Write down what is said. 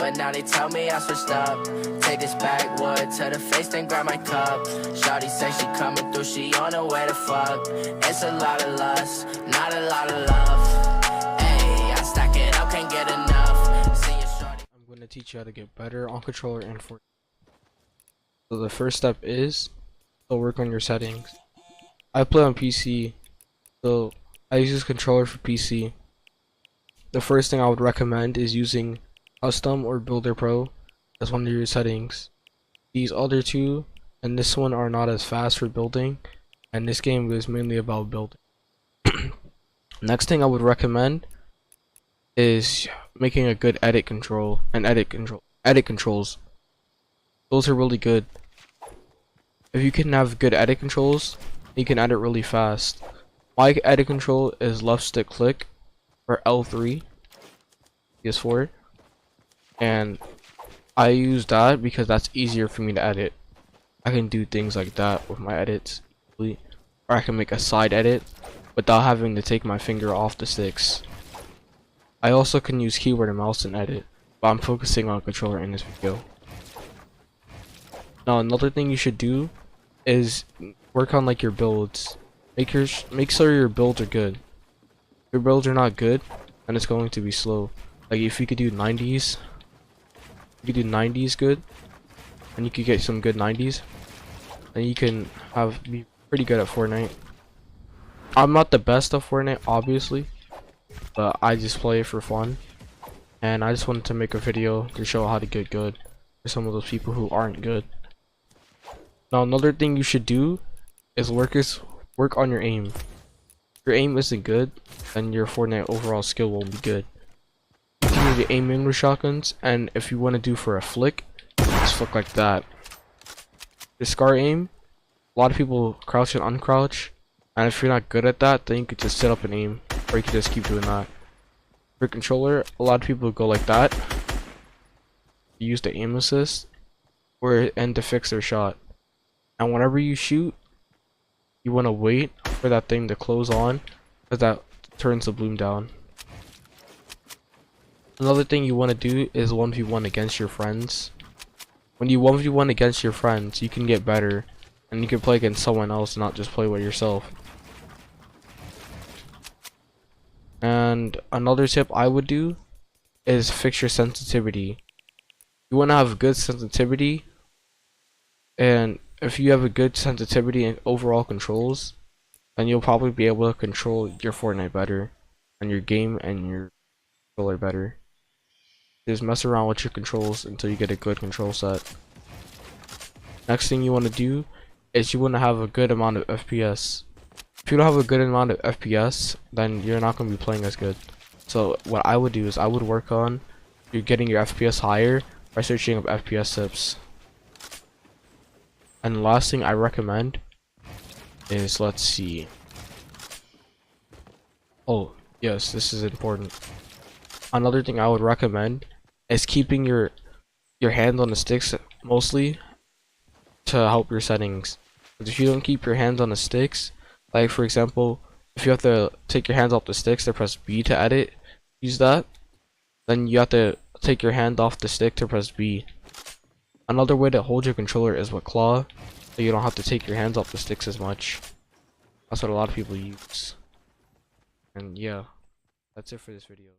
but now they tell me I switched up. Take this backwood to the face, then grab my cup. Shawty say she coming through, she on her way to fuck. It's a lot of lust, not a lot of love. Ayy, I stack it up, can't get enough. See you, shorty. I'm going to teach you how to get better on controller and Fortnite. So the first step is to work on your settings. I play on PC, so I use this controller for PC. The first thing I would recommend is using Custom or Builder Pro as one of your settings. These other two and this one are not as fast for building, and this game is mainly about building. Next thing I would recommend is making a good edit control and edit controls. Those are really good. If you can have good edit controls, you can edit really fast. My edit control is left stick click or L3 PS4, and I use that because that's easier for me to edit. I can do things like that with my edits, or I can make a side edit without having to take my finger off the sticks. I also can use keyboard and mouse and edit, but I'm focusing on controller in this video. Now another thing you should do is work on like your builds. Make sure your builds are good. If your builds are not good, then it's going to be slow. Like if you could do 90s, you could do 90s good, and you could get some good 90s, then you can be pretty good at Fortnite. I'm not the best at Fortnite, obviously, but I just play it for fun, and I just wanted to make a video to show how to get good for some of those people who aren't good. Now another thing you should do is work on your aim. If your aim isn't good, then your Fortnite overall skill won't be good. You need to aim in with shotguns, and if you want to do for a flick, just flick like that. The SCAR aim, a lot of people crouch and uncrouch, and if you're not good at that, then you could just sit up and aim, or you could just keep doing that. For controller, a lot of people go like that, use the aim assist, and to fix their shot. And whenever you shoot, you want to wait for that thing to close on, because that turns the bloom down. Another thing you want to do is 1v1 against your friends. When you 1v1 against your friends, you can get better, and you can play against someone else, not just play with yourself. And another tip I would do is fix your sensitivity. You want to have good sensitivity, and if you have a good sensitivity and overall controls, then you'll probably be able to control your Fortnite better, and your game and your controller better. Just mess around with your controls until you get a good control set. Next thing you want to do is you want to have a good amount of FPS. If you don't have a good amount of FPS, then you're not going to be playing as good. So what I would do is I would work on getting your FPS higher by searching up FPS tips. And the last thing I recommend is, let's see. Oh, yes, this is important. Another thing I would recommend is keeping your hands on the sticks mostly to help your settings. But if you don't keep your hands on the sticks, like for example, if you have to take your hands off the sticks to press B to edit, use that, then you have to take your hand off the stick to press B. Another way to hold your controller is with claw, so you don't have to take your hands off the sticks as much. That's what a lot of people use. And yeah, that's it for this video.